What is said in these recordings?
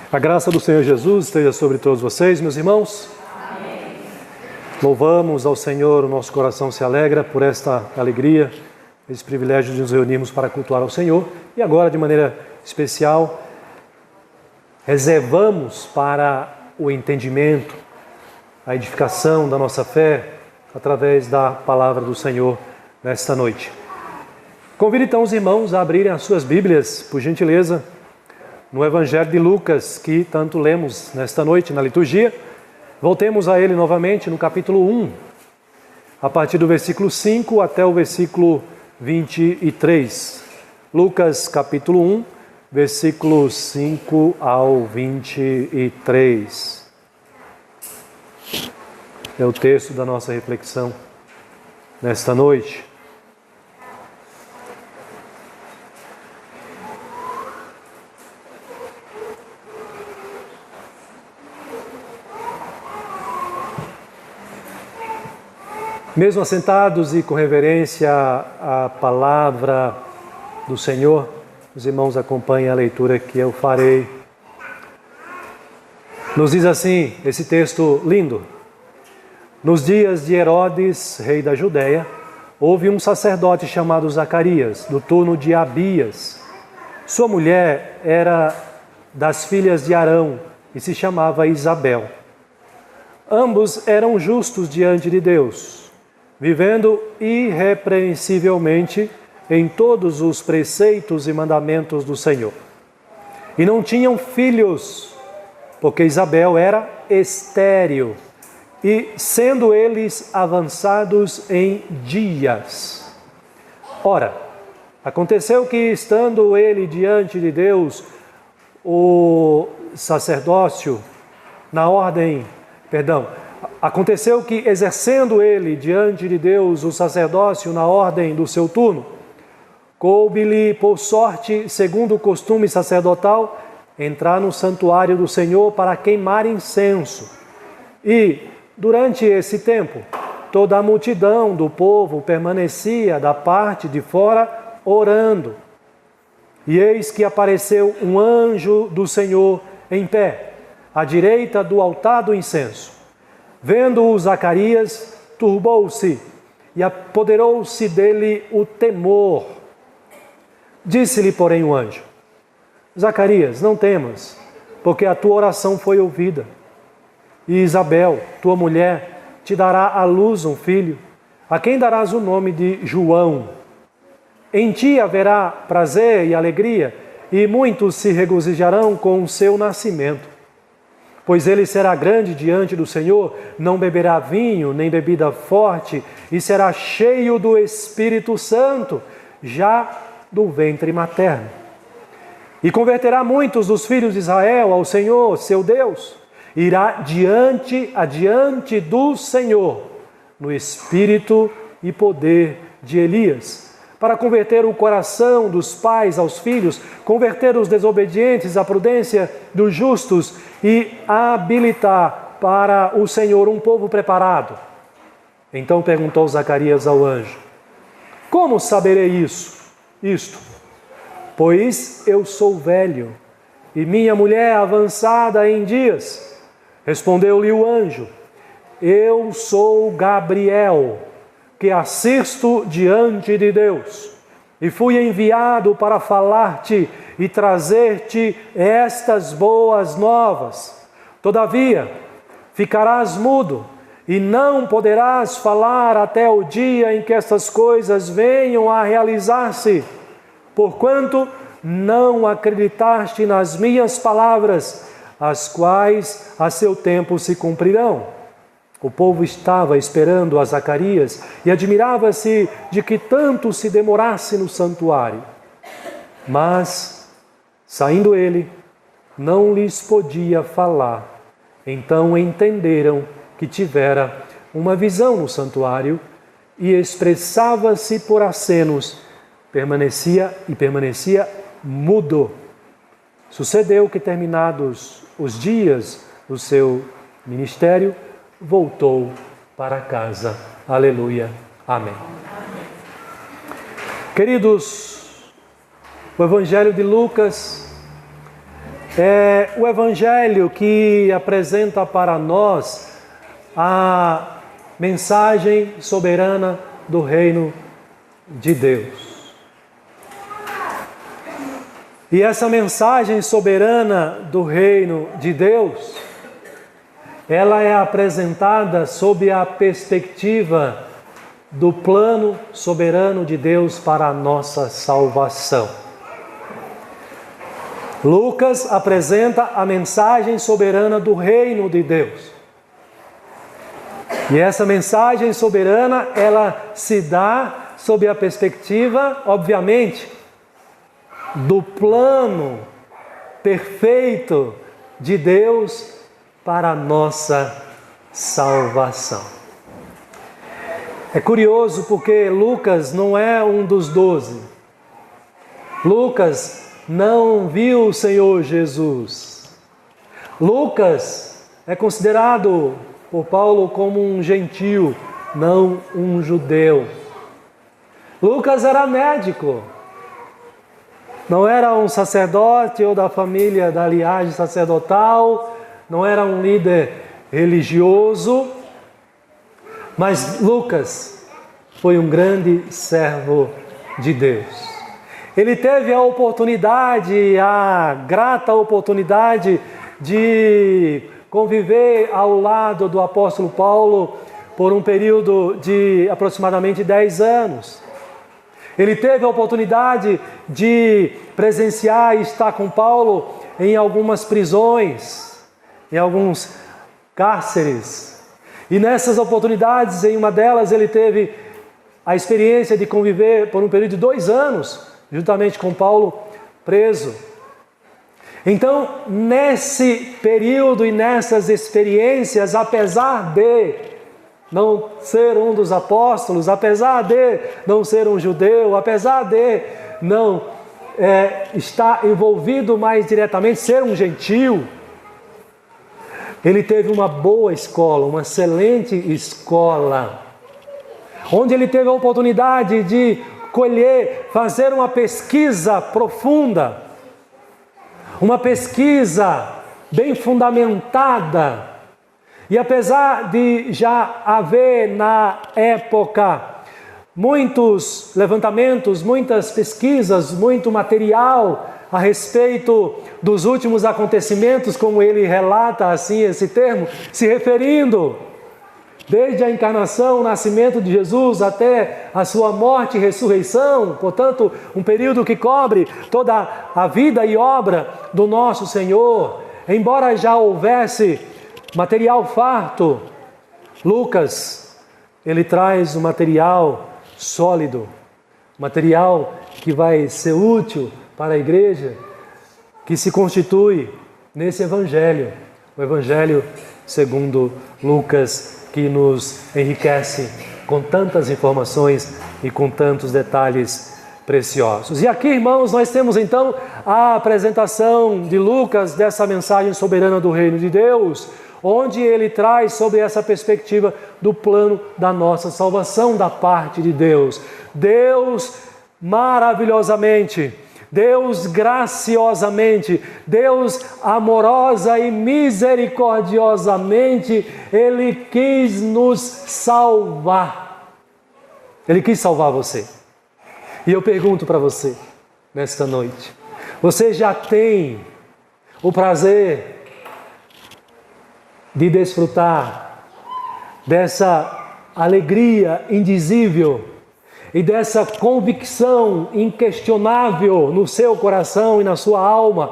A graça do Senhor Jesus esteja sobre todos vocês, meus irmãos. Amém. Louvamos ao Senhor, o nosso coração se alegra por esta alegria, esse privilégio de nos reunirmos para cultuar ao Senhor. E agora, de maneira especial, reservamos para o entendimento, a edificação da nossa fé, através da palavra do Senhor nesta noite. Convido então os irmãos a abrirem as suas Bíblias, por gentileza, no Evangelho de Lucas, que tanto lemos nesta noite na liturgia. Voltemos a ele novamente no capítulo 1, a partir do versículo 5 até o versículo 23. Lucas capítulo 1, versículos 5 ao 23. É o texto da nossa reflexão nesta noite. Mesmo assentados e com reverência à palavra do Senhor, os irmãos acompanhem a leitura que eu farei. Nos diz assim, esse texto lindo: nos dias de Herodes, rei da Judéia, houve um sacerdote chamado Zacarias, do turno de Abias. Sua mulher era das filhas de Arão e se chamava Isabel. Ambos eram justos diante de Deus, vivendo irrepreensivelmente em todos os preceitos e mandamentos do Senhor. E não tinham filhos, porque Isabel era estéril, e sendo eles avançados em dias. Ora, aconteceu que, estando ele diante de Deus, Aconteceu que, exercendo ele diante de Deus o sacerdócio na ordem do seu turno, coube-lhe por sorte, segundo o costume sacerdotal, entrar no santuário do Senhor para queimar incenso. E, durante esse tempo, toda a multidão do povo permanecia da parte de fora orando. E eis que apareceu um anjo do Senhor em pé, à direita do altar do incenso. Vendo-o Zacarias, turbou-se e apoderou-se dele o temor. Disse-lhe, porém, o anjo: Zacarias, não temas, porque a tua oração foi ouvida. E Isabel, tua mulher, te dará à luz um filho, a quem darás o nome de João. Em ti haverá prazer e alegria, e muitos se regozijarão com o seu nascimento. Pois ele será grande diante do Senhor, não beberá vinho nem bebida forte, e será cheio do Espírito Santo, já do ventre materno. E converterá muitos dos filhos de Israel ao Senhor, seu Deus. Irá adiante do Senhor, no espírito e poder de Elias, para converter o coração dos pais aos filhos, converter os desobedientes à prudência dos justos e habilitar para o Senhor um povo preparado. Então perguntou Zacarias ao anjo: como saberei isto? Pois eu sou velho e minha mulher avançada em dias. Respondeu-lhe o anjo: eu sou Gabriel, que assisto diante de Deus, e fui enviado para falar-te e trazer-te estas boas novas. Todavia, ficarás mudo e não poderás falar até o dia em que estas coisas venham a realizar-se, porquanto não acreditaste nas minhas palavras, as quais a seu tempo se cumprirão. O povo estava esperando a Zacarias e admirava-se de que tanto se demorasse no santuário. Mas, saindo ele, não lhes podia falar. Então entenderam que tivera uma visão no santuário e expressava-se por acenos, permanecia mudo. Sucedeu que, terminados os dias do seu ministério, voltou para casa. Aleluia. Amém. Queridos, o Evangelho de Lucas é o Evangelho que apresenta para nós a mensagem soberana do reino de Deus. E essa mensagem soberana do reino de Deus, ela é apresentada sob a perspectiva do plano soberano de Deus para a nossa salvação. Lucas apresenta a mensagem soberana do reino de Deus. E essa mensagem soberana, ela se dá sob a perspectiva, obviamente, do plano perfeito de Deus para a nossa salvação. É curioso porque Lucas não é um dos 12. Lucas não viu o Senhor Jesus. Lucas é considerado por Paulo como um gentio, não um judeu. Lucas era médico. Não era um sacerdote ou da família da linhagem sacerdotal, não era um líder religioso, mas Lucas foi um grande servo de Deus. Ele teve a oportunidade, a grata oportunidade de conviver ao lado do apóstolo Paulo por um período de aproximadamente 10 anos. Ele teve a oportunidade de presenciar e estar com Paulo em algumas prisões, em alguns cárceres. E nessas oportunidades, em uma delas, ele teve a experiência de conviver por um período de 2 anos, juntamente com Paulo, preso. Então, nesse período e nessas experiências, apesar de não ser um dos apóstolos, apesar de não ser um judeu, apesar de não estar envolvido mais diretamente, ser um gentio, ele teve uma boa escola, uma excelente escola, onde ele teve a oportunidade de colher, fazer uma pesquisa profunda, uma pesquisa bem fundamentada. E apesar de já haver na época muitos levantamentos, muitas pesquisas, muito material a respeito dos últimos acontecimentos, como ele relata assim esse termo, se referindo desde a encarnação, o nascimento de Jesus até a sua morte e ressurreição, portanto, um período que cobre toda a vida e obra do nosso Senhor, embora já houvesse material farto, Lucas, ele traz um material sólido, material que vai ser útil para a igreja, que se constitui nesse Evangelho, o Evangelho segundo Lucas, que nos enriquece com tantas informações e com tantos detalhes preciosos. E aqui, irmãos, nós temos então a apresentação de Lucas dessa mensagem soberana do reino de Deus, onde ele traz sobre essa perspectiva do plano da nossa salvação da parte de Deus. Deus maravilhosamente, Deus graciosamente, Deus amorosa e misericordiosamente, Ele quis nos salvar. Ele quis salvar você. E eu pergunto para você, nesta noite, você já tem o prazer de desfrutar dessa alegria indizível e dessa convicção inquestionável no seu coração e na sua alma,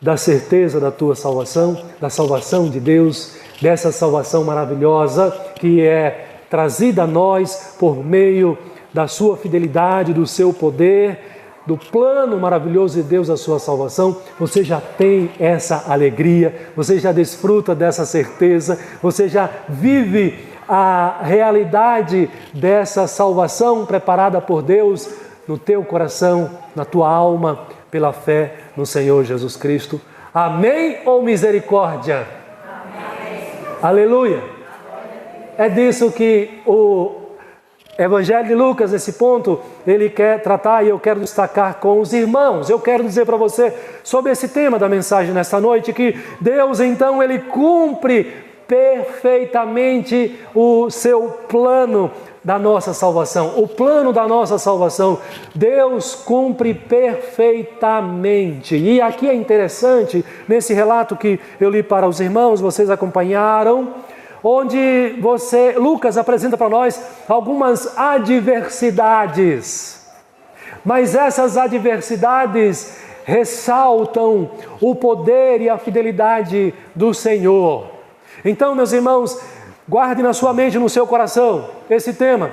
da certeza da tua salvação, da salvação de Deus, dessa salvação maravilhosa que é trazida a nós por meio da sua fidelidade, do seu poder, do plano maravilhoso de Deus, a sua salvação. Você já tem essa alegria, você já desfruta dessa certeza, você já vive a realidade dessa salvação preparada por Deus no teu coração, na tua alma, pela fé no Senhor Jesus Cristo. Amém ou misericórdia? Amém. Aleluia! É disso que o Evangelho de Lucas, nesse ponto, ele quer tratar, e eu quero destacar com os irmãos. Eu quero dizer para você sobre esse tema da mensagem nesta noite, que Deus então ele cumpre perfeitamente o seu plano da nossa salvação. O plano da nossa salvação, Deus cumpre perfeitamente. E aqui é interessante, nesse relato que eu li para os irmãos, vocês acompanharam, onde Lucas apresenta para nós algumas adversidades. Mas essas adversidades ressaltam o poder e a fidelidade do Senhor. Então, meus irmãos, guarde na sua mente e no seu coração esse tema,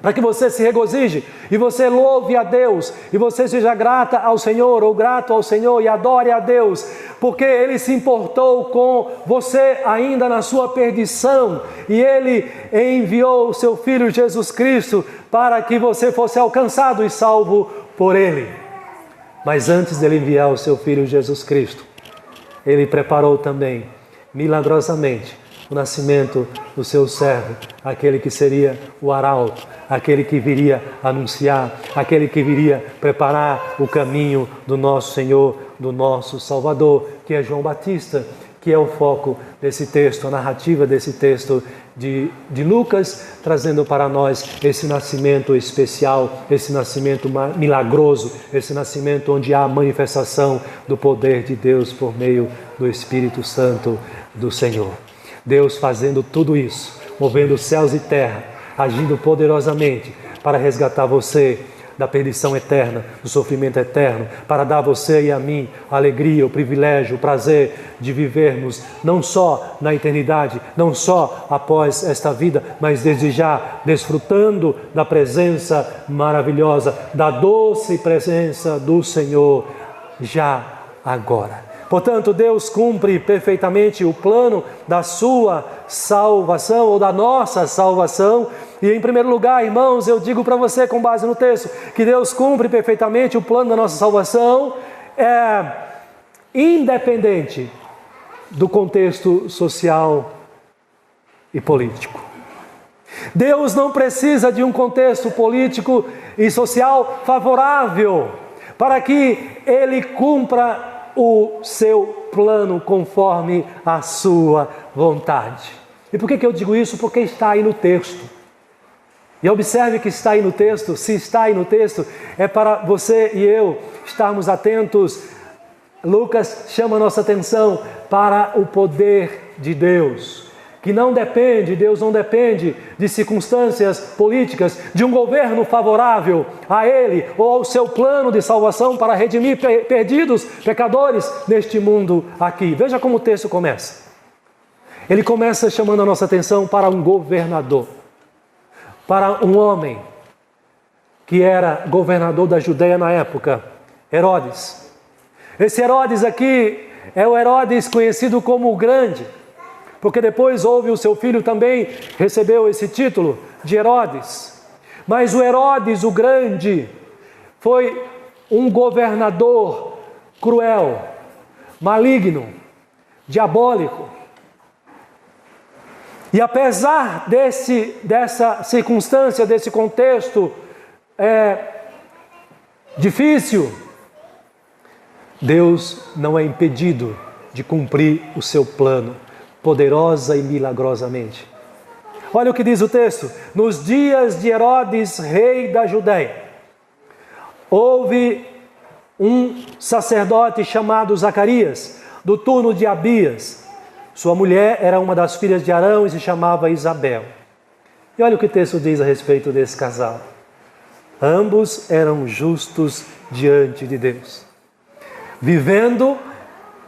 para que você se regozije e você louve a Deus e você seja grata ao Senhor ou grato ao Senhor e adore a Deus, porque Ele se importou com você ainda na sua perdição e Ele enviou o seu Filho Jesus Cristo para que você fosse alcançado e salvo por Ele. Mas antes dele enviar o seu Filho Jesus Cristo, Ele preparou também, milagrosamente, o nascimento do seu servo, aquele que seria o arauto, aquele que viria anunciar, aquele que viria preparar o caminho do nosso Senhor, do nosso Salvador, que é João Batista, que é o foco desse texto, a narrativa desse texto de Lucas, trazendo para nós esse nascimento especial, esse nascimento milagroso, esse nascimento onde há a manifestação do poder de Deus por meio do Espírito Santo do Senhor. Deus fazendo tudo isso, movendo céus e terra, agindo poderosamente para resgatar você da perdição eterna, do sofrimento eterno, para dar a você e a mim a alegria, o privilégio, o prazer de vivermos não só na eternidade, não só após esta vida, mas desde já desfrutando da presença maravilhosa, da doce presença do Senhor já agora. Portanto, Deus cumpre perfeitamente o plano da sua salvação ou da nossa salvação. E em primeiro lugar, irmãos, eu digo para você com base no texto, que Deus cumpre perfeitamente o plano da nossa salvação, independente do contexto social e político. Deus não precisa de um contexto político e social favorável para que Ele cumpra o seu plano conforme a sua vontade. E por que eu digo isso? Porque está aí no texto. E observe que está aí no texto. Se está aí no texto, é para você e eu estarmos atentos. Lucas chama a nossa atenção para o poder de Deus, que Deus não depende de circunstâncias políticas, de um governo favorável a Ele ou ao seu plano de salvação para redimir perdidos, pecadores neste mundo aqui. Veja como o texto começa. Ele começa chamando a nossa atenção para um governador, para um homem que era governador da Judeia na época, Herodes. Esse Herodes aqui é o Herodes conhecido como o Grande, porque depois houve o seu filho também, recebeu esse título de Herodes. Mas o Herodes, o Grande, foi um governador cruel, maligno, diabólico. E apesar dessa circunstância, desse contexto difícil, Deus não é impedido de cumprir o seu plano, poderosa e milagrosamente. Olha o que diz o texto. Nos dias de Herodes, rei da Judeia, houve um sacerdote chamado Zacarias, do turno de Abias. Sua mulher era uma das filhas de Arão e se chamava Isabel. E olha o que o texto diz a respeito desse casal. Ambos eram justos diante de Deus, vivendo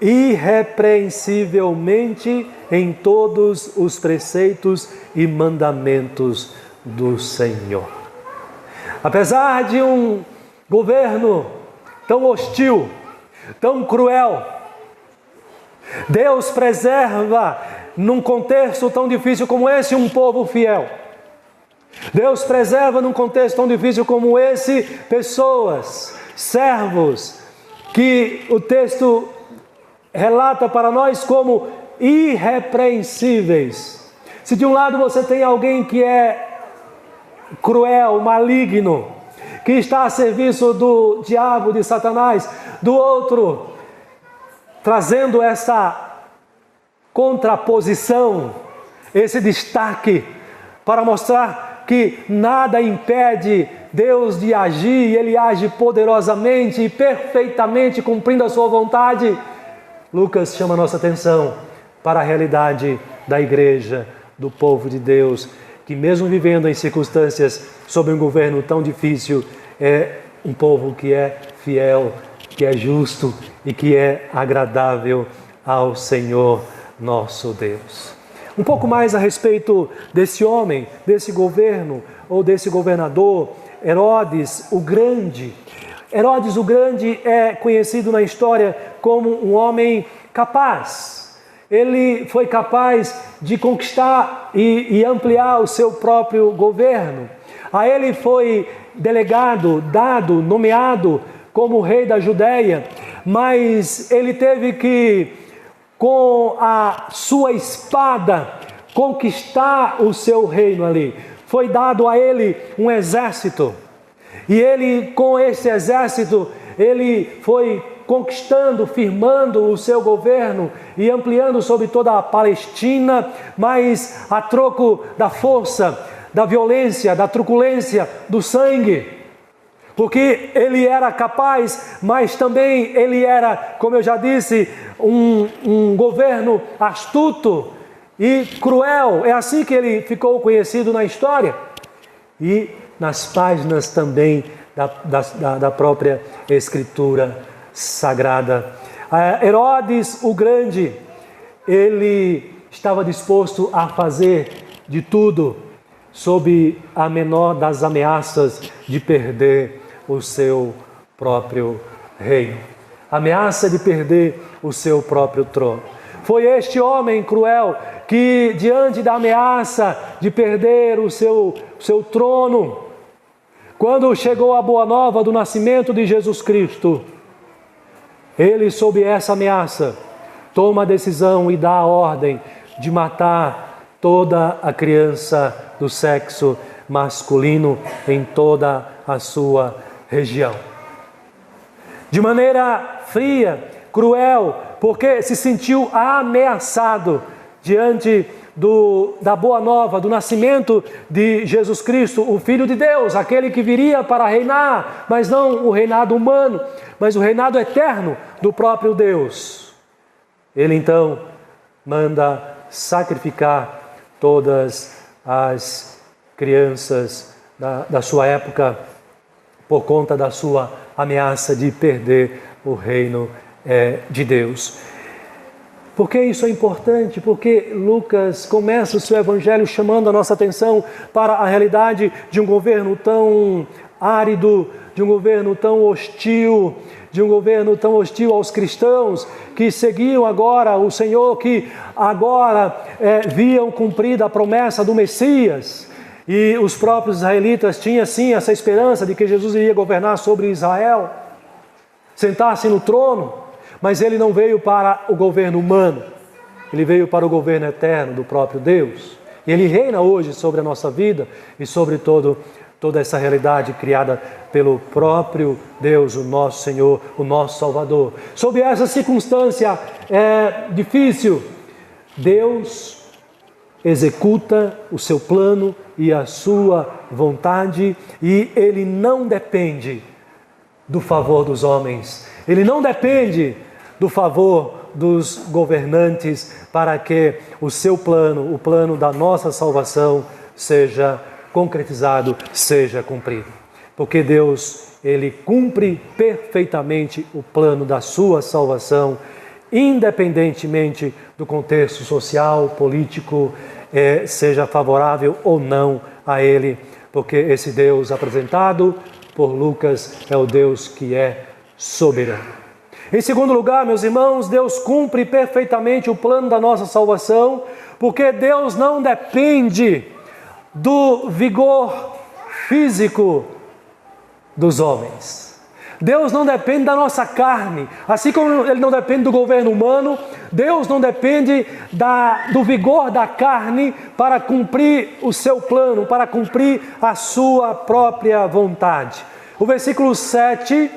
irrepreensivelmente em todos os preceitos e mandamentos do Senhor. Apesar de um governo tão hostil, tão cruel, Deus preserva, num contexto tão difícil como esse, um povo fiel. Deus preserva, num contexto tão difícil como esse, pessoas, servos, que o texto relata para nós como irrepreensíveis. Se de um lado você tem alguém que é cruel, maligno, que está a serviço do diabo, de Satanás, do outro, trazendo essa contraposição, esse destaque, para mostrar que nada impede Deus de agir, e Ele age poderosamente e perfeitamente, cumprindo a sua vontade. Lucas chama a nossa atenção para a realidade da igreja, do povo de Deus, que mesmo vivendo em circunstâncias sob um governo tão difícil, é um povo que é fiel, que é justo e que é agradável ao Senhor nosso Deus. Um pouco mais a respeito desse homem, desse governo ou desse governador, Herodes o Grande. Herodes o Grande é conhecido na história como um homem capaz. Ele foi capaz de conquistar e ampliar o seu próprio governo. A ele foi delegado, dado, nomeado como rei da Judéia, mas ele teve que, com a sua espada, conquistar o seu reino ali. Foi dado a ele um exército, e ele, com esse exército, ele foi conquistando, firmando o seu governo e ampliando sobre toda a Palestina, mas a troco da força, da violência, da truculência, do sangue. Porque ele era capaz, mas também ele era, como eu já disse, um governo astuto e cruel. É assim que ele ficou conhecido na história e nas páginas também da própria Escritura Sagrada. Herodes o Grande, ele estava disposto a fazer de tudo sob a menor das ameaças de perder o seu próprio reino. Ameaça de perder o seu próprio trono. Foi este homem cruel que, diante da ameaça de perder o seu trono, quando chegou a boa nova do nascimento de Jesus Cristo, ele, sob essa ameaça, toma a decisão e dá a ordem de matar toda a criança do sexo masculino em toda a sua região. De maneira fria, cruel, porque se sentiu ameaçado diante da boa nova, do nascimento de Jesus Cristo, o Filho de Deus, aquele que viria para reinar, mas não o reinado humano, mas o reinado eterno do próprio Deus. Ele então manda sacrificar todas as crianças da sua época por conta da sua ameaça de perder o reino de Deus. Por que isso é importante? Porque Lucas começa o seu evangelho chamando a nossa atenção para a realidade de um governo tão árido, de um governo tão hostil, aos cristãos que seguiam agora o Senhor, que agora viam cumprida a promessa do Messias. E os próprios israelitas tinham sim essa esperança de que Jesus iria governar sobre Israel, sentar-se no trono. Mas ele não veio para o governo humano, ele veio para o governo eterno do próprio Deus. E ele reina hoje sobre a nossa vida e sobre toda essa realidade criada pelo próprio Deus, o nosso Senhor, o nosso Salvador. Sob essa circunstância difícil, Deus executa o seu plano e a sua vontade, e ele não depende do favor dos homens, ele não depende do favor dos governantes para que o seu plano, o plano da nossa salvação, seja concretizado, seja cumprido. Porque Deus, ele cumpre perfeitamente o plano da sua salvação, independentemente do contexto social, político, seja favorável ou não a ele, porque esse Deus apresentado por Lucas é o Deus que é soberano. Em segundo lugar, meus irmãos, Deus cumpre perfeitamente o plano da nossa salvação, porque Deus não depende do vigor físico dos homens. Deus não depende da nossa carne, assim como Ele não depende do governo humano. Deus não depende do vigor da carne para cumprir o seu plano, para cumprir a sua própria vontade. O versículo 7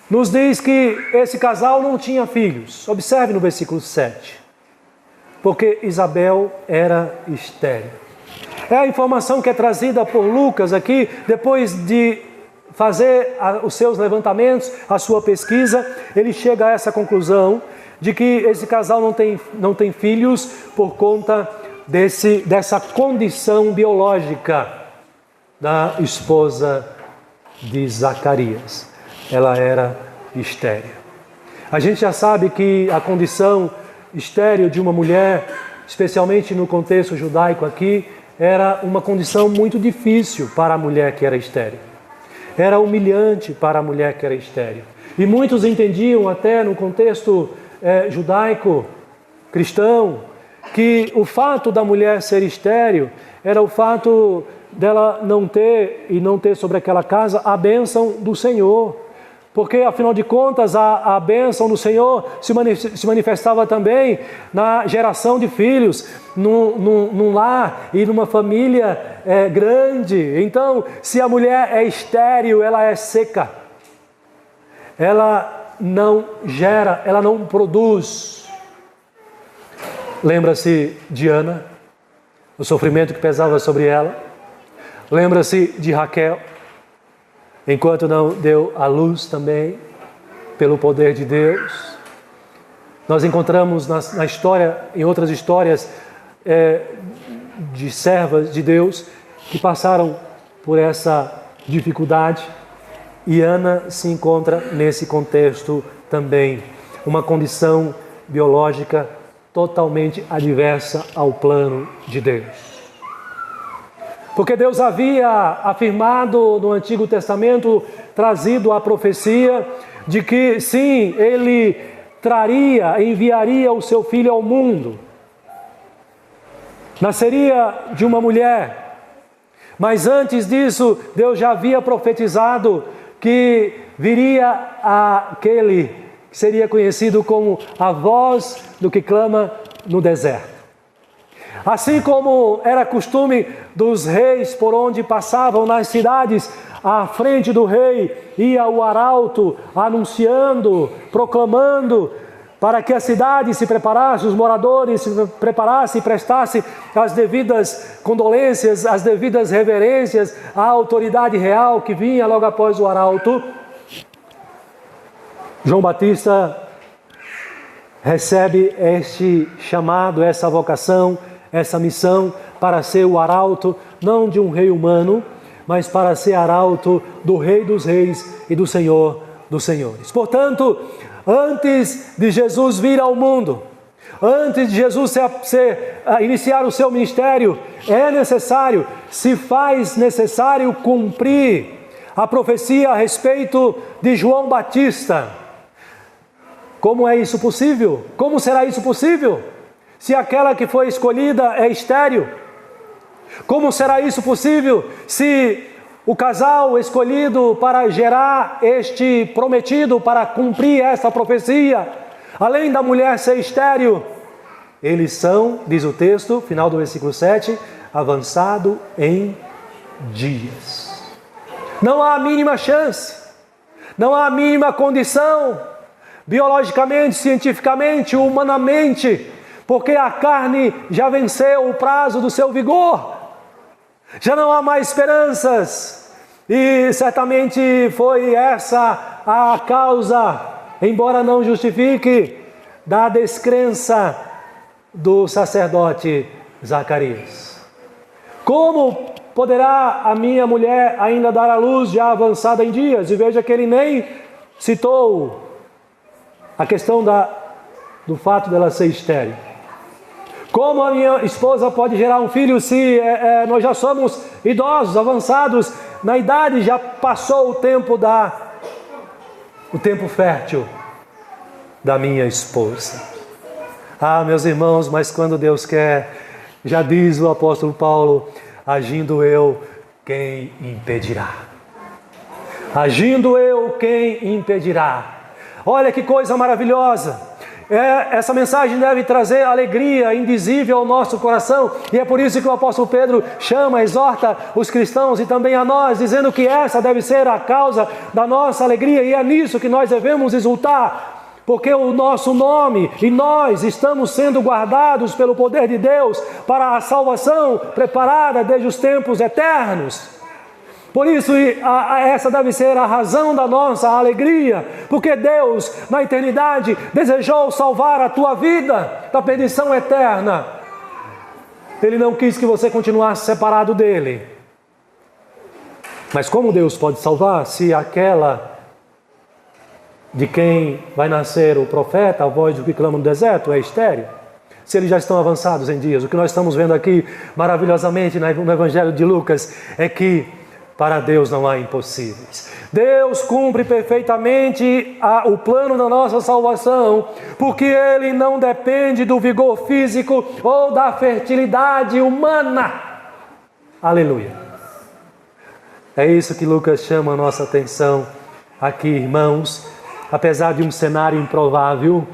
nos diz que esse casal não tinha filhos. Observe no versículo 7. Porque Isabel era estéril. É a informação que é trazida por Lucas aqui, depois de fazer os seus levantamentos, a sua pesquisa, ele chega a essa conclusão de que esse casal não tem filhos por conta dessa condição biológica da esposa de Zacarias. Ela era estéril. A gente já sabe que a condição estéril de uma mulher, especialmente no contexto judaico aqui, era uma condição muito difícil para a mulher que era estéril. Era humilhante para a mulher que era estéril. E muitos entendiam, até no contexto judaico, cristão, que o fato da mulher ser estéril era o fato dela não ter sobre aquela casa a bênção do Senhor. Porque, afinal de contas, a bênção do Senhor se manifestava também na geração de filhos, num lar e numa família grande. Então, se a mulher é estéril, ela é seca. Ela não gera, ela não produz. Lembra-se de Ana, o sofrimento que pesava sobre ela. Lembra-se de Raquel, enquanto não deu à luz também, pelo poder de Deus. Nós encontramos na história, em outras histórias de servas de Deus que passaram por essa dificuldade, e Ana se encontra nesse contexto também, uma condição biológica totalmente adversa ao plano de Deus. Porque Deus havia afirmado no Antigo Testamento, trazido a profecia de que sim, Ele enviaria o seu filho ao mundo. Nasceria de uma mulher. Mas antes disso, Deus já havia profetizado que viria aquele que seria conhecido como a voz do que clama no deserto. Assim como era costume dos reis por onde passavam nas cidades, à frente do rei ia o arauto anunciando, proclamando, para que a cidade se preparasse, os moradores se preparassem e prestassem as devidas condolências, as devidas reverências à autoridade real que vinha logo após o arauto. João Batista recebe este chamado, essa vocação, essa missão para ser o arauto, não de um rei humano, mas para ser arauto do Rei dos Reis e do Senhor dos Senhores. Portanto, antes de Jesus vir ao mundo, antes de Jesus iniciar o seu ministério, se faz necessário cumprir a profecia a respeito de João Batista. Como é isso possível? Como será isso possível? Se aquela que foi escolhida é estéril? Como será isso possível se o casal escolhido para gerar este prometido, para cumprir essa profecia, além da mulher ser estéril, eles são, diz o texto, final do versículo 7, avançado em dias. Não há a mínima chance, não há a mínima condição, biologicamente, cientificamente, humanamente, porque a carne já venceu o prazo do seu vigor, já não há mais esperanças, e certamente foi essa a causa, embora não justifique, da descrença do sacerdote Zacarias. Como poderá a minha mulher ainda dar à luz já avançada em dias? E veja que ele nem citou a questão do fato dela ser estéril. Como a minha esposa pode gerar um filho se nós já somos idosos, avançados na idade, já passou o tempo fértil da minha esposa? Ah, meus irmãos, mas quando Deus quer, já diz o apóstolo Paulo, agindo eu, quem impedirá? Agindo eu, quem impedirá? Olha que coisa maravilhosa! Essa mensagem deve trazer alegria indizível ao nosso coração, e é por isso que o apóstolo Pedro chama, exorta os cristãos e também a nós, dizendo que essa deve ser a causa da nossa alegria, e é nisso que nós devemos exultar, porque o nosso nome e nós estamos sendo guardados pelo poder de Deus para a salvação preparada desde os tempos eternos. Por isso, essa deve ser a razão da nossa alegria, porque Deus, na eternidade, desejou salvar a tua vida da perdição eterna. Ele não quis que você continuasse separado dele. Mas como Deus pode salvar se aquela de quem vai nascer o profeta, a voz do que clama no deserto, é estéril? Se eles já estão avançados em dias. O que nós estamos vendo aqui, maravilhosamente, no Evangelho de Lucas, é que para Deus não há impossíveis. Deus cumpre perfeitamente o plano da nossa salvação, porque Ele não depende do vigor físico ou da fertilidade humana. Aleluia. É isso que Lucas chama a nossa atenção aqui, irmãos. Apesar de um cenário improvável,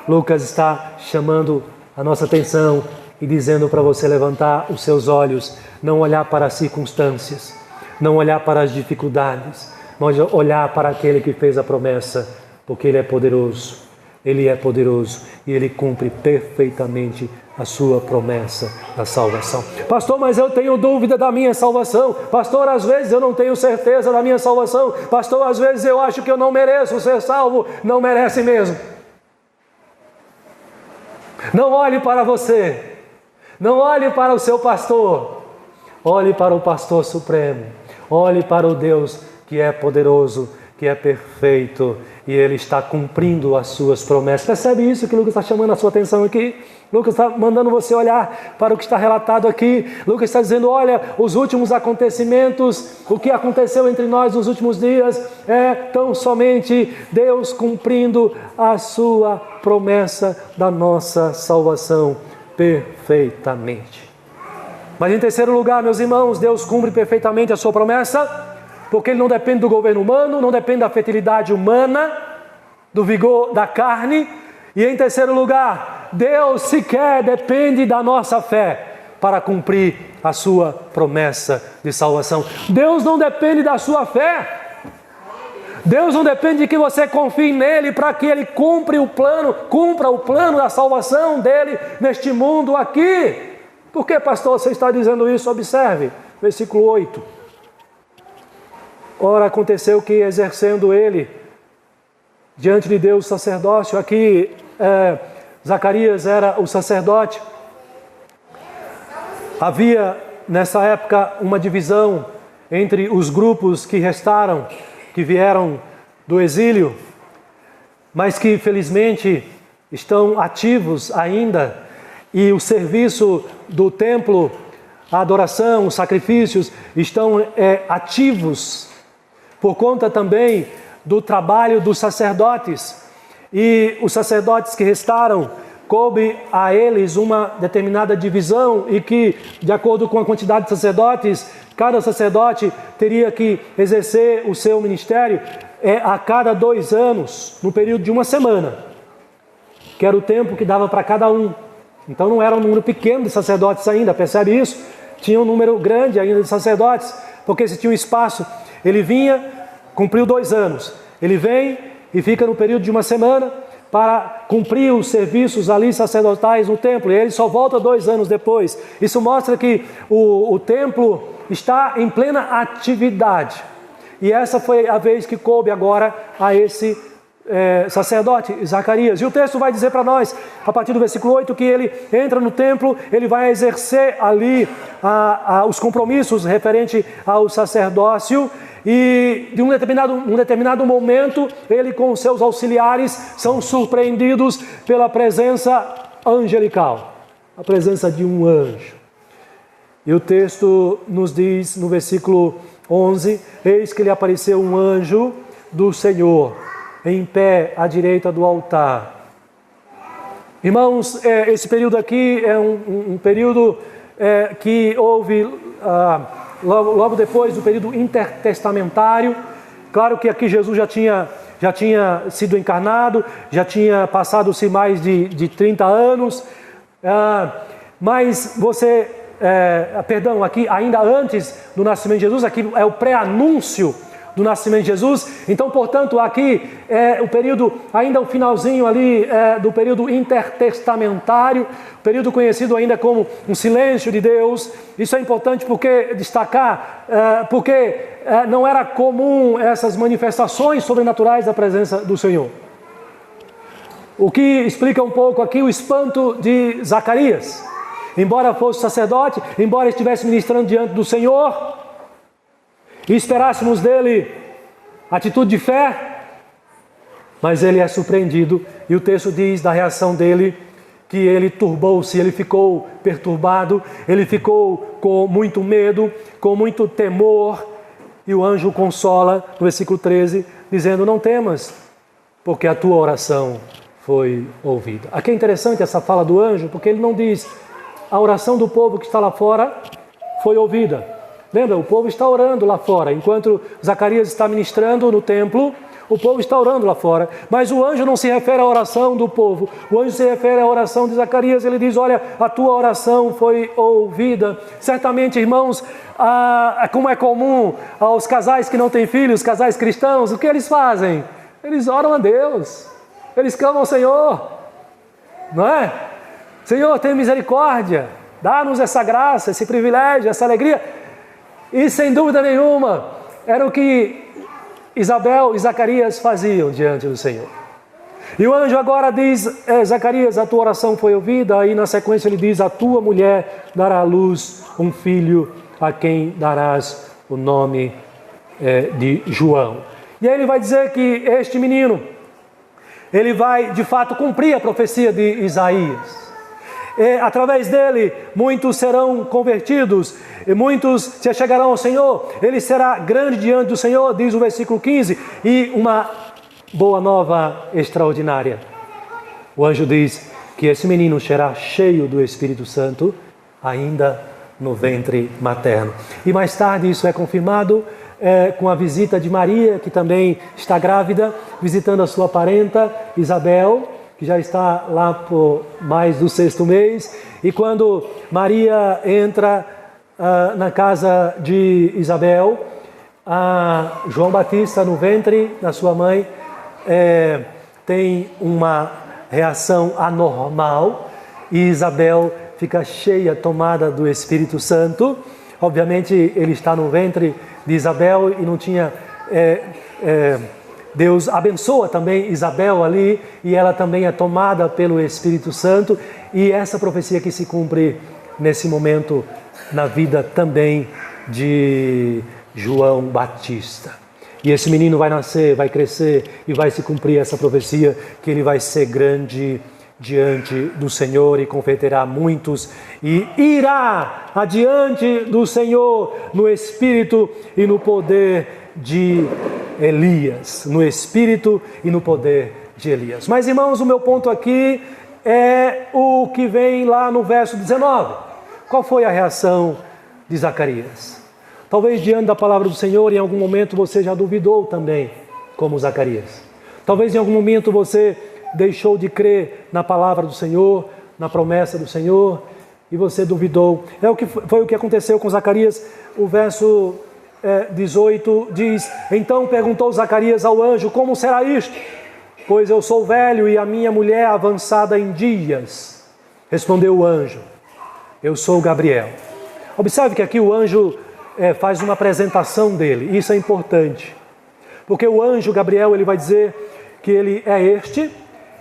Lucas está chamando a nossa atenção e dizendo para você levantar os seus olhos, não olhar para as circunstâncias, não olhar para as dificuldades, mas olhar para aquele que fez a promessa, porque Ele é poderoso e Ele cumpre perfeitamente a sua promessa da salvação. Pastor, mas eu tenho dúvida da minha salvação. Pastor, às vezes eu não tenho certeza da minha salvação. Pastor, às vezes eu acho que eu não mereço ser salvo. Não merece mesmo. Não olhe para você, não olhe para o seu pastor, olhe para o pastor supremo, olhe para o Deus que é poderoso, que é perfeito, e Ele está cumprindo as suas promessas. Percebe isso que Lucas está chamando a sua atenção aqui? Lucas está mandando você olhar para o que está relatado aqui. Lucas está dizendo, olha, os últimos acontecimentos, o que aconteceu entre nós nos últimos dias, é tão somente Deus cumprindo a sua promessa da nossa salvação perfeitamente. Mas em terceiro lugar, meus irmãos, Deus cumpre perfeitamente a sua promessa, porque Ele não depende do governo humano, não depende da fertilidade humana, do vigor da carne. E em terceiro lugar, Deus sequer depende da nossa fé para cumprir a sua promessa de salvação. Deus não depende da sua fé. Deus não depende de que você confie nele para que Ele cumpra o plano da salvação dele neste mundo aqui. Por que, pastor, você está dizendo isso? Observe, versículo 8. Ora, aconteceu que, exercendo ele diante de Deus o sacerdócio, aqui Zacarias era o sacerdote. Havia nessa época uma divisão entre os grupos que restaram, que vieram do exílio, mas que felizmente estão ativos ainda, e o serviço do templo, a adoração, os sacrifícios estão ativos, por conta também do trabalho dos sacerdotes. E os sacerdotes que restaram, coube a eles uma determinada divisão, e que, de acordo com a quantidade de sacerdotes, cada sacerdote teria que exercer o seu ministério a cada 2 anos, no período de 1 semana, que era o tempo que dava para cada um. Então não era um número pequeno de sacerdotes ainda, percebe isso? Tinha um número grande ainda de sacerdotes, porque se tinha um espaço, ele vinha, cumpriu 2 anos, ele vem e fica no período de 1 semana para cumprir os serviços ali sacerdotais no templo, e ele só volta 2 anos depois. Isso mostra que o templo está em plena atividade, e essa foi a vez que coube agora a esse sacerdote, Zacarias. E o texto vai dizer para nós, a partir do versículo 8, que ele entra no templo, ele vai exercer ali os compromissos referente ao sacerdócio, e de um determinado momento, ele com os seus auxiliares são surpreendidos pela presença angelical, a presença de um anjo. E o texto nos diz no versículo 11, eis que lhe apareceu um anjo do Senhor, em pé à direita do altar. Irmãos, esse período aqui é um período que houve logo depois do período intertestamentário, Claro que aqui Jesus já tinha sido encarnado, já tinha passado-se mais de 30 anos, mas aqui ainda antes do nascimento de Jesus, aqui é o pré-anúncio do nascimento de Jesus. Então, portanto, aqui é o período, ainda o finalzinho ali do período intertestamentário, período conhecido ainda como um silêncio de Deus. Isso é importante porque não era comum essas manifestações sobrenaturais da presença do Senhor. O que explica um pouco aqui o espanto de Zacarias. Embora fosse sacerdote, embora estivesse ministrando diante do Senhor, e esperássemos dele atitude de fé, mas ele é surpreendido, e o texto diz da reação dele, que ele turbou-se, ele ficou perturbado, ele ficou com muito medo, com muito temor, e o anjo o consola, no versículo 13, dizendo: não temas, porque a tua oração foi ouvida. Aqui é interessante essa fala do anjo, porque ele não diz: a oração do povo que está lá fora foi ouvida. Lembra, o povo está orando lá fora. Enquanto Zacarias está ministrando no templo, o povo está orando lá fora. Mas o anjo não se refere à oração do povo. O anjo se refere à oração de Zacarias. Ele diz: olha, a tua oração foi ouvida. Certamente, irmãos, como é comum aos casais que não têm filhos, casais cristãos, o que eles fazem? Eles oram a Deus. Eles clamam ao Senhor. Não é? Senhor, tem misericórdia. Dá-nos essa graça, esse privilégio, essa alegria. E sem dúvida nenhuma, era o que Isabel e Zacarias faziam diante do Senhor. E o anjo agora diz: Zacarias, a tua oração foi ouvida. Aí na sequência ele diz: a tua mulher dará à luz um filho, a quem darás o nome de João. E aí ele vai dizer que este menino, ele vai de fato cumprir a profecia de Isaías. Através dele, muitos serão convertidos, e muitos se chegarão ao Senhor. Ele será grande diante do Senhor, diz o versículo 15, e uma boa nova extraordinária. O anjo diz que esse menino será cheio do Espírito Santo, ainda no ventre materno. E mais tarde isso é confirmado com a visita de Maria, que também está grávida, visitando a sua parenta Isabel, que já está lá por mais do 6º mês. E quando Maria entra na casa de Isabel, João Batista no ventre da sua mãe tem uma reação anormal, e Isabel fica cheia, tomada do Espírito Santo. Obviamente ele está no ventre de Isabel e não tinha... Deus abençoa também Isabel ali, e ela também é tomada pelo Espírito Santo, e essa profecia que se cumpre nesse momento na vida também de João Batista. E esse menino vai nascer, vai crescer, e vai se cumprir essa profecia, que ele vai ser grande diante do Senhor e converterá muitos, e irá adiante do Senhor no Espírito e no poder de Elias, no espírito e no poder de Elias. Mas, irmãos, o meu ponto aqui é o que vem lá no verso 19. Qual foi a reação de Zacarias? Talvez diante da palavra do Senhor, em algum momento você já duvidou também, como Zacarias. Talvez em algum momento você deixou de crer na palavra do Senhor, na promessa do Senhor, e você duvidou. Foi o que aconteceu com Zacarias. O verso 18 diz: então perguntou Zacarias ao anjo: como será isto? Pois eu sou velho e a minha mulher avançada em dias. Respondeu o anjo: eu sou Gabriel. Observe que aqui o anjo faz uma apresentação dele. Isso é importante, porque o anjo Gabriel, ele vai dizer que ele é este,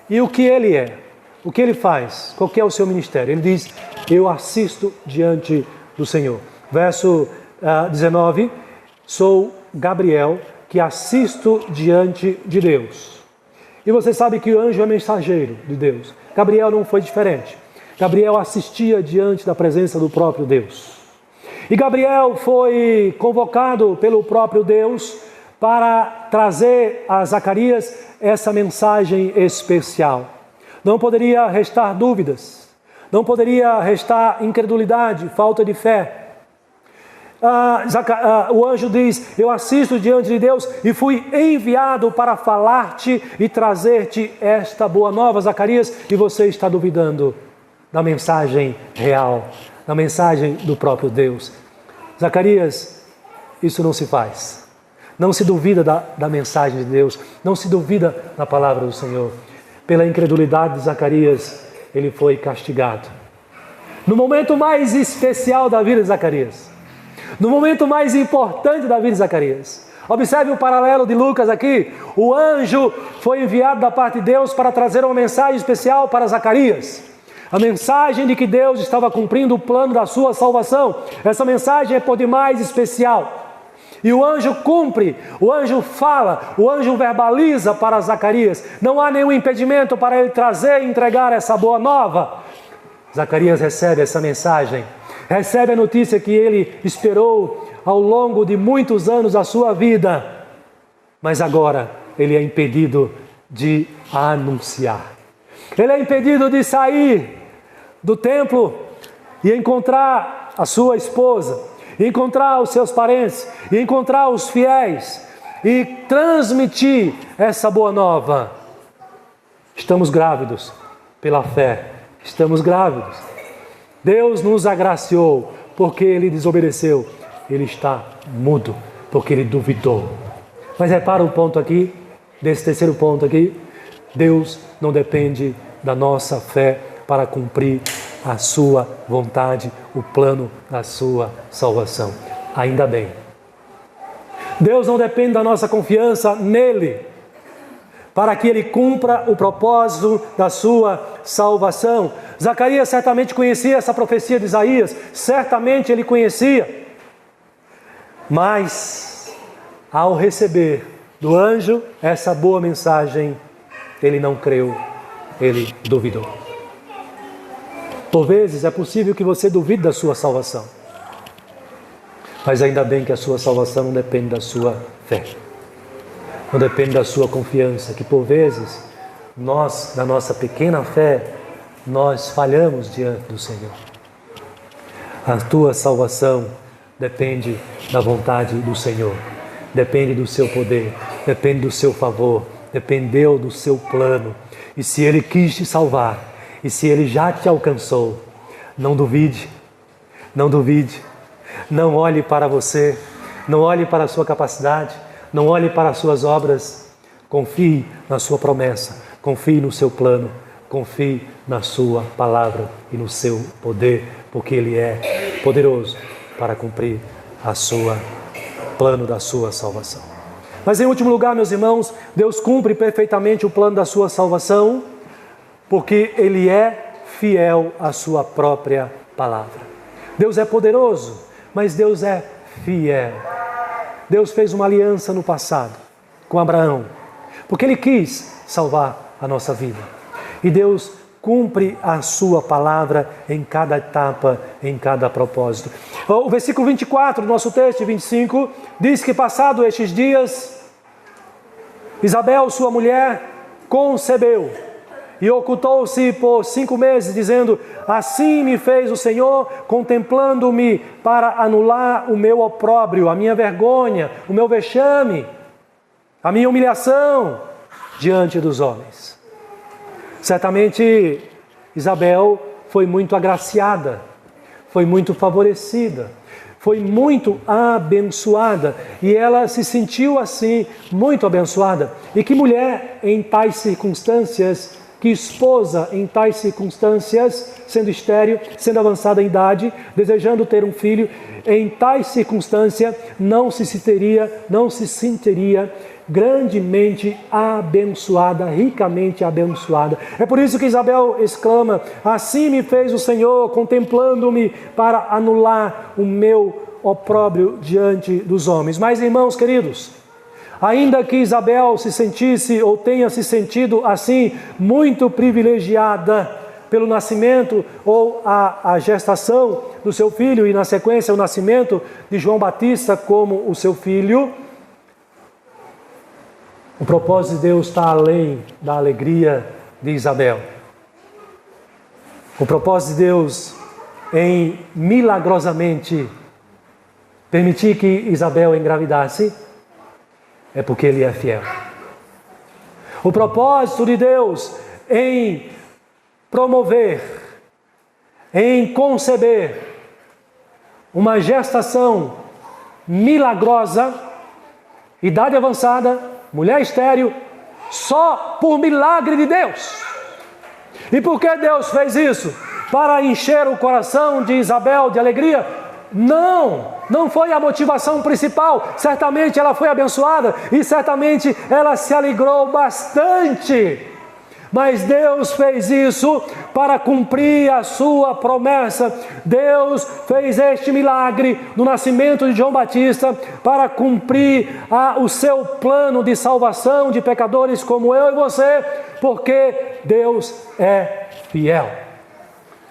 e o que ele é, o que ele faz, qual que é o seu ministério. Ele diz: eu assisto diante do Senhor. Verso 19: sou Gabriel, que assisto diante de Deus. E você sabe que o anjo é mensageiro de Deus. Gabriel não foi diferente. Gabriel assistia diante da presença do próprio Deus. E Gabriel foi convocado pelo próprio Deus para trazer a Zacarias essa mensagem especial. Não poderia restar dúvidas, não poderia restar incredulidade, falta de fé. o anjo diz: eu assisto diante de Deus e fui enviado para falar-te e trazer-te esta boa nova, Zacarias, e você está duvidando da mensagem real, da mensagem do próprio Deus. Zacarias, isso não se faz. Não se duvida da mensagem de Deus, não se duvida da palavra do Senhor. Pela incredulidade de Zacarias, ele foi castigado. No momento mais especial da vida de Zacarias, no momento mais importante da vida de Zacarias, observe o paralelo de Lucas aqui. O anjo foi enviado da parte de Deus para trazer uma mensagem especial para Zacarias. A mensagem de que Deus estava cumprindo o plano da sua salvação. Essa mensagem é por demais especial. E o anjo cumpre, o anjo fala, o anjo verbaliza para Zacarias. Não há nenhum impedimento para ele trazer e entregar essa boa nova. Zacarias recebe essa mensagem, recebe a notícia que ele esperou ao longo de muitos anos da sua vida. Mas agora ele é impedido de anunciar. Ele é impedido de sair do templo e encontrar a sua esposa, encontrar os seus parentes, encontrar os fiéis e transmitir essa boa nova. Estamos grávidos pela fé, estamos grávidos. Deus nos agraciou porque ele desobedeceu. Ele está mudo porque ele duvidou. Mas repara o ponto aqui, desse terceiro ponto aqui. Deus não depende da nossa fé para cumprir a sua vontade, o plano da sua salvação. Ainda bem. Deus não depende da nossa confiança nele para que ele cumpra o propósito da sua salvação. Zacarias certamente conhecia essa profecia de Isaías, certamente ele conhecia. Mas, ao receber do anjo essa boa mensagem, ele não creu, ele duvidou. Por vezes é possível que você duvide da sua salvação, mas ainda bem que a sua salvação não depende da sua fé, não depende da sua confiança, que por vezes nós, na nossa pequena fé, nós falhamos diante do Senhor. A tua salvação depende da vontade do Senhor, depende do seu poder, depende do seu favor, dependeu do seu plano. E se Ele quis te salvar, e se Ele já te alcançou, não duvide, não duvide, não olhe para você, não olhe para a sua capacidade, não olhe para as suas obras, confie na sua promessa, confie no seu plano, confie na sua palavra e no seu poder, porque Ele é poderoso para cumprir a sua plano da sua salvação. Mas em último lugar, meus irmãos, Deus cumpre perfeitamente o plano da sua salvação, porque Ele é fiel à sua própria palavra. Deus é poderoso, mas Deus é fiel. Deus fez uma aliança no passado com Abraão, porque Ele quis salvar a nossa vida. E Deus cumpre a sua palavra em cada etapa, em cada propósito. O versículo 24 do nosso texto, 25, diz que passado estes dias, Isabel, sua mulher, concebeu e ocultou-se por 5 meses, dizendo: assim me fez o Senhor, contemplando-me para anular o meu opróbrio, a minha vergonha, o meu vexame, a minha humilhação diante dos homens. Certamente Isabel foi muito agraciada, foi muito favorecida, foi muito abençoada, e ela se sentiu assim, muito abençoada. E que mulher em tais circunstâncias, que esposa em tais circunstâncias, sendo estéril, sendo avançada em idade, desejando ter um filho, em tais circunstâncias não se sentiria grandemente abençoada, ricamente abençoada. É por isso que Isabel exclama: assim me fez o Senhor, contemplando-me para anular o meu opróbrio diante dos homens. Mas, irmãos queridos, ainda que Isabel se sentisse ou tenha se sentido assim, muito privilegiada pelo nascimento ou a gestação do seu filho, e na sequência o nascimento de João Batista como o seu filho, o propósito de Deus está além da alegria de Isabel. O propósito de Deus em milagrosamente permitir que Isabel engravidasse, é porque Ele é fiel. O propósito de Deus em promover, em conceber uma gestação milagrosa, idade avançada, mulher estéril, só por milagre de Deus. E por que Deus fez isso? Para encher o coração de Isabel de alegria? Não foi a motivação principal. Certamente ela foi abençoada e certamente ela se alegrou bastante. Mas Deus fez isso para cumprir a sua promessa. Deus fez este milagre no nascimento de João Batista para cumprir o seu plano de salvação de pecadores como eu e você, porque Deus é fiel.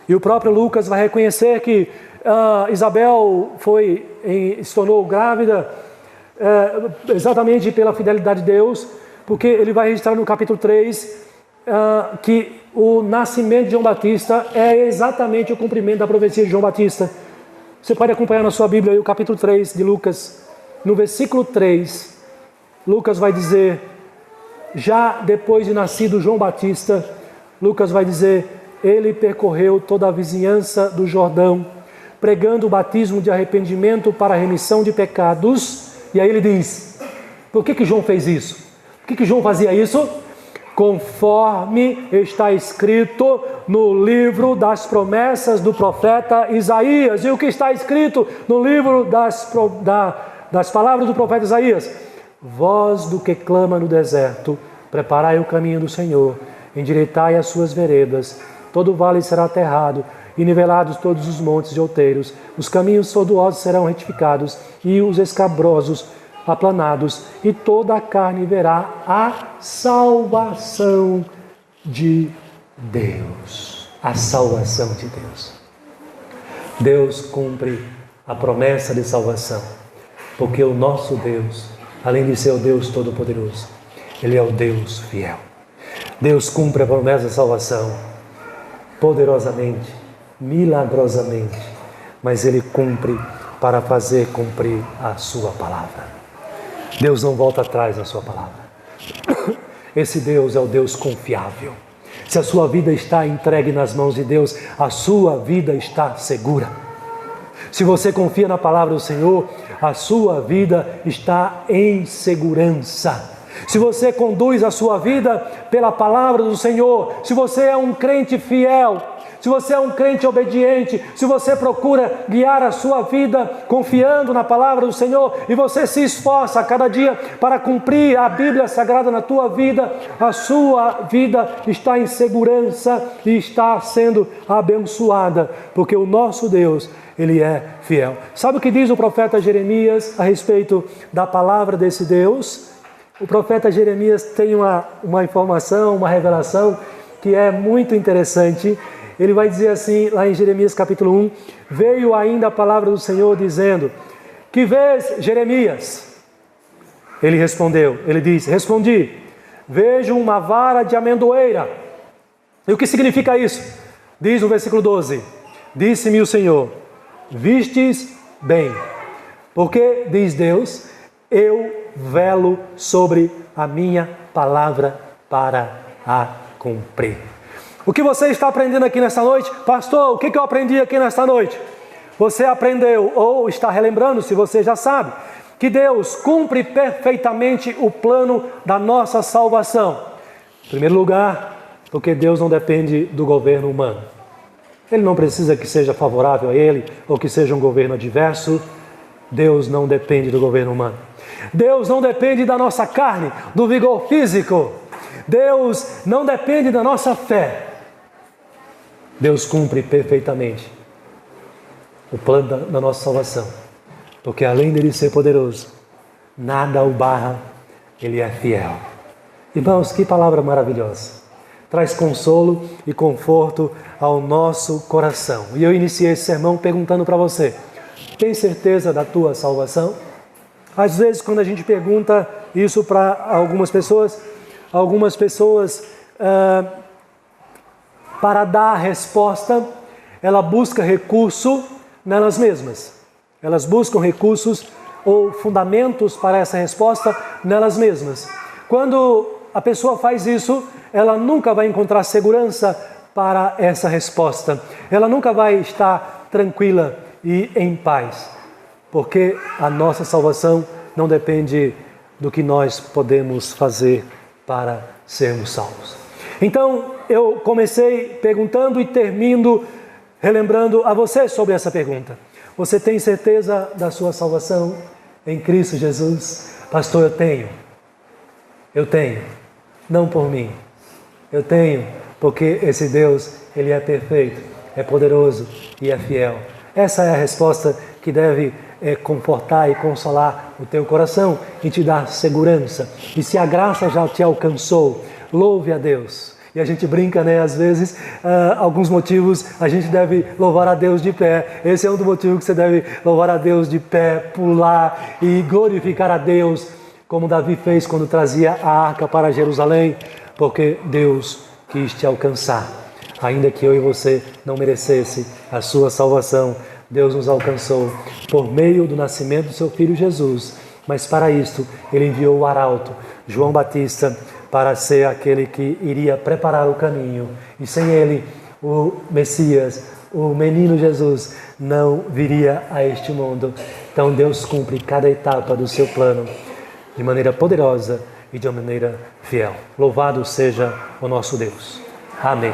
E o próprio Lucas vai reconhecer que Isabel se tornou grávida exatamente pela fidelidade de Deus, porque ele vai registrar no capítulo 3 que o nascimento de João Batista é exatamente o cumprimento da profecia de João Batista. Você pode acompanhar na sua Bíblia aí o capítulo 3 de Lucas. No versículo 3, Lucas vai dizer, já depois de nascido João Batista, Lucas vai dizer, ele percorreu toda a vizinhança do Jordão, pregando o batismo de arrependimento para a remissão de pecados. E aí ele diz, por que João fez isso? Por que João fazia isso? Conforme está escrito no livro das promessas do profeta Isaías. E o que está escrito no livro das palavras do profeta Isaías? Voz do que clama no deserto, preparai o caminho do Senhor, endireitai as suas veredas, todo vale será aterrado, e nivelados todos os montes e outeiros, os caminhos tortuosos serão retificados, e os escabrosos aplanados, e toda a carne verá a salvação de Deus. A salvação de Deus. Deus cumpre a promessa de salvação, porque o nosso Deus, além de ser o Deus Todo-Poderoso, Ele é o Deus fiel. Deus cumpre a promessa de salvação poderosamente, milagrosamente, mas Ele cumpre para fazer cumprir a sua palavra. Deus não volta atrás na sua palavra. Esse Deus é o Deus confiável. Se a sua vida está entregue nas mãos de Deus, a sua vida está segura. Se você confia na palavra do Senhor, a sua vida está em segurança. Se você conduz a sua vida pela palavra do Senhor, se você é um crente fiel, se você é um crente obediente, se você procura guiar a sua vida confiando na palavra do Senhor e você se esforça a cada dia para cumprir a Bíblia Sagrada na tua vida, a sua vida está em segurança e está sendo abençoada, porque o nosso Deus, Ele é fiel. Sabe o que diz o profeta Jeremias a respeito da palavra desse Deus? O profeta Jeremias tem uma informação, uma revelação que é muito interessante. Ele vai dizer assim, lá em Jeremias capítulo 1, veio ainda a palavra do Senhor dizendo, que vês, Jeremias? Ele respondeu, ele disse, respondi, vejo uma vara de amendoeira. E o que significa isso? Diz o versículo 12, disse-me o Senhor, vistes bem, porque, diz Deus, eu velo sobre a minha palavra para a cumprir. O que você está aprendendo aqui nesta noite? Pastor, o que eu aprendi aqui nesta noite? Você aprendeu, ou está relembrando, se você já sabe, que Deus cumpre perfeitamente o plano da nossa salvação. Em primeiro lugar, porque Deus não depende do governo humano. Ele não precisa que seja favorável a Ele, ou que seja um governo adverso. Deus não depende do governo humano. Deus não depende da nossa carne, do vigor físico. Deus não depende da nossa fé. Deus cumpre perfeitamente o plano da nossa salvação, porque além dele ser poderoso, nada o barra, ele é fiel. Irmãos, que palavra maravilhosa, traz consolo e conforto ao nosso coração. E eu iniciei esse sermão perguntando para você, tem certeza da tua salvação? Às vezes quando a gente pergunta isso para algumas pessoas para dar a resposta, ela busca recurso nelas mesmas. elas buscam recursos ou fundamentos para essa resposta nelas mesmas. Quando a pessoa faz isso, ela nunca vai encontrar segurança para essa resposta. Ela nunca vai estar tranquila e em paz, porque a nossa salvação não depende do que nós podemos fazer para sermos salvos. Então, eu comecei perguntando e termino relembrando a você sobre essa pergunta. Você tem certeza da sua salvação em Cristo Jesus? Pastor, eu tenho. Eu tenho. Não por mim. Eu tenho porque esse Deus, Ele é perfeito, é poderoso e é fiel. Essa é a resposta que deve confortar e consolar o teu coração e te dar segurança. E se a graça já te alcançou, louve a Deus. E a gente brinca, né? Às vezes, alguns motivos a gente deve louvar a Deus de pé. Esse é um dos motivos que você deve louvar a Deus de pé, pular e glorificar a Deus, como Davi fez quando trazia a arca para Jerusalém, porque Deus quis te alcançar. Ainda que eu e você não merecesse a sua salvação, Deus nos alcançou por meio do nascimento do seu Filho Jesus. Mas para isto, Ele enviou o arauto, João Batista, para ser aquele que iria preparar o caminho. E sem Ele, o Messias, o menino Jesus, não viria a este mundo. Então Deus cumpre cada etapa do seu plano de maneira poderosa e de uma maneira fiel. Louvado seja o nosso Deus. Amém.